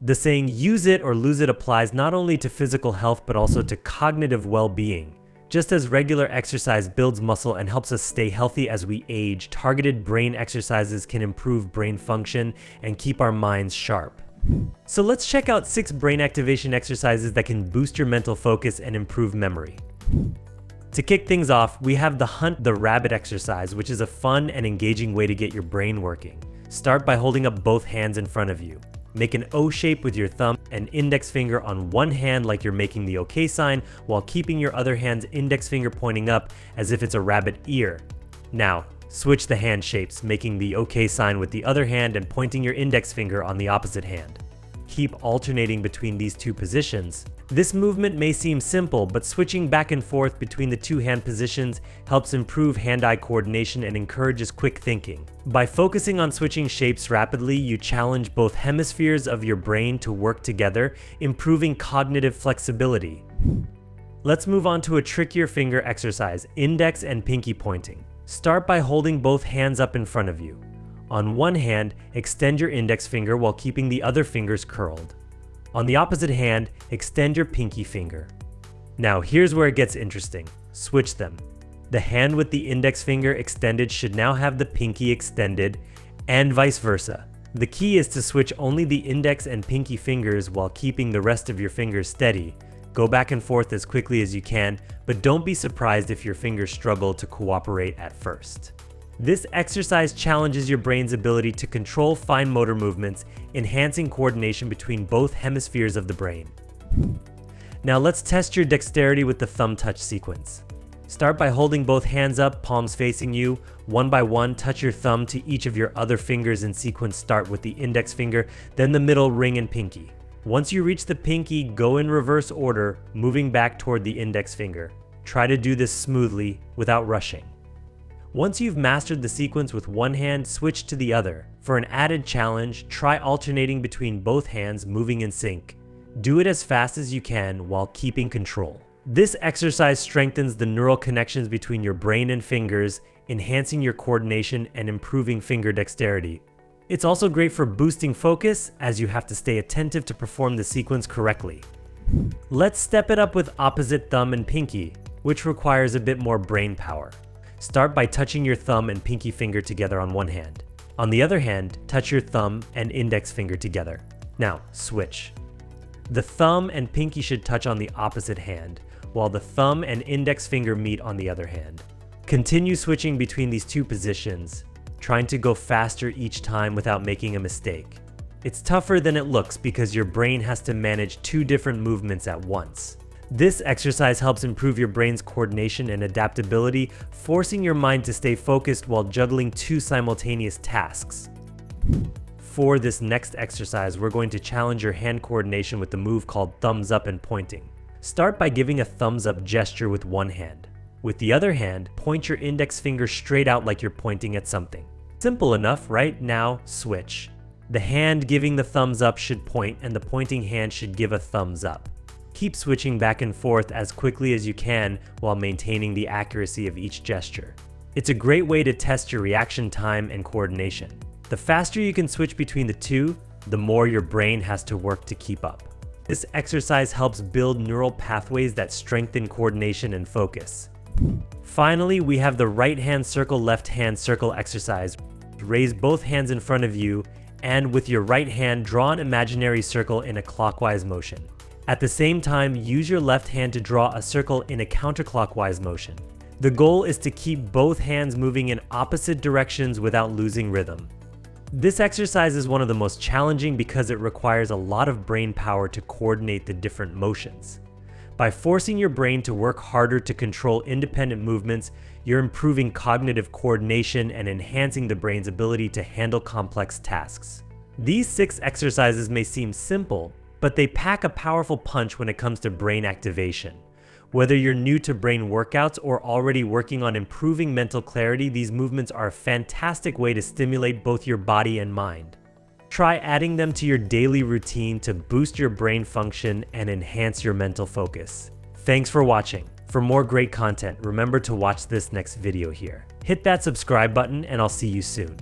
The saying "use it or lose it" applies not only to physical health but also to cognitive well-being. Just as regular exercise builds muscle and helps us stay healthy as we age, targeted brain exercises can improve brain function and keep our minds sharp. So let's check out 6 brain activation exercises that can boost your mental focus and improve memory. To kick things off, we have the Hunt the Rabbit exercise, which is a fun and engaging way to get your brain working. Start by holding up both hands in front of you. Make an O shape with your thumb and index finger on one hand like you're making the OK sign, while keeping your other hand's index finger pointing up as if it's a rabbit ear. Now, switch the hand shapes, making the OK sign with the other hand and pointing your index finger on the opposite hand. Keep alternating between these two positions. This movement may seem simple, but switching back and forth between the two hand positions helps improve hand-eye coordination and encourages quick thinking. By focusing on switching shapes rapidly, you challenge both hemispheres of your brain to work together, improving cognitive flexibility. Let's move on to a trickier finger exercise, index and pinky pointing. Start by holding both hands up in front of you. On one hand, extend your index finger while keeping the other fingers curled. On the opposite hand, extend your pinky finger. Now here's where it gets interesting. Switch them. The hand with the index finger extended should now have the pinky extended, and vice versa. The key is to switch only the index and pinky fingers while keeping the rest of your fingers steady. Go back and forth as quickly as you can, but don't be surprised if your fingers struggle to cooperate at first. This exercise challenges your brain's ability to control fine motor movements, enhancing coordination between both hemispheres of the brain. Now let's test your dexterity with the thumb touch sequence. Start by holding both hands up, palms facing you. One by one, touch your thumb to each of your other fingers in sequence. Start with the index finger, then the middle, ring, and pinky. Once you reach the pinky, go in reverse order, moving back toward the index finger. Try to do this smoothly, without rushing. Once you've mastered the sequence with one hand, switch to the other. For an added challenge, try alternating between both hands, moving in sync. Do it as fast as you can while keeping control. This exercise strengthens the neural connections between your brain and fingers, enhancing your coordination and improving finger dexterity. It's also great for boosting focus, as you have to stay attentive to perform the sequence correctly. Let's step it up with opposite thumb and pinky, which requires a bit more brain power. Start by touching your thumb and pinky finger together on one hand. On the other hand, touch your thumb and index finger together. Now, switch. The thumb and pinky should touch on the opposite hand, while the thumb and index finger meet on the other hand. Continue switching between these two positions, trying to go faster each time without making a mistake. It's tougher than it looks because your brain has to manage 2 different movements at once. This exercise helps improve your brain's coordination and adaptability, forcing your mind to stay focused while juggling 2 simultaneous tasks. For this next exercise, we're going to challenge your hand coordination with the move called thumbs up and pointing. Start by giving a thumbs up gesture with one hand. With the other hand, point your index finger straight out like you're pointing at something. Simple enough, right? Now, switch. The hand giving the thumbs up should point, and the pointing hand should give a thumbs up. Keep switching back and forth as quickly as you can while maintaining the accuracy of each gesture. It's a great way to test your reaction time and coordination. The faster you can switch between the two, the more your brain has to work to keep up. This exercise helps build neural pathways that strengthen coordination and focus. Finally, we have the right hand circle, left hand circle exercise. Raise both hands in front of you, and with your right hand, draw an imaginary circle in a clockwise motion. At the same time, use your left hand to draw a circle in a counterclockwise motion. The goal is to keep both hands moving in opposite directions without losing rhythm. This exercise is one of the most challenging because it requires a lot of brain power to coordinate the different motions. By forcing your brain to work harder to control independent movements, you're improving cognitive coordination and enhancing the brain's ability to handle complex tasks. These 6 exercises may seem simple, but they pack a powerful punch when it comes to brain activation. Whether you're new to brain workouts or already working on improving mental clarity, these movements are a fantastic way to stimulate both your body and mind. Try adding them to your daily routine to boost your brain function and enhance your mental focus. Thanks for watching. For more great content, remember to watch this next video here. Hit that subscribe button and I'll see you soon.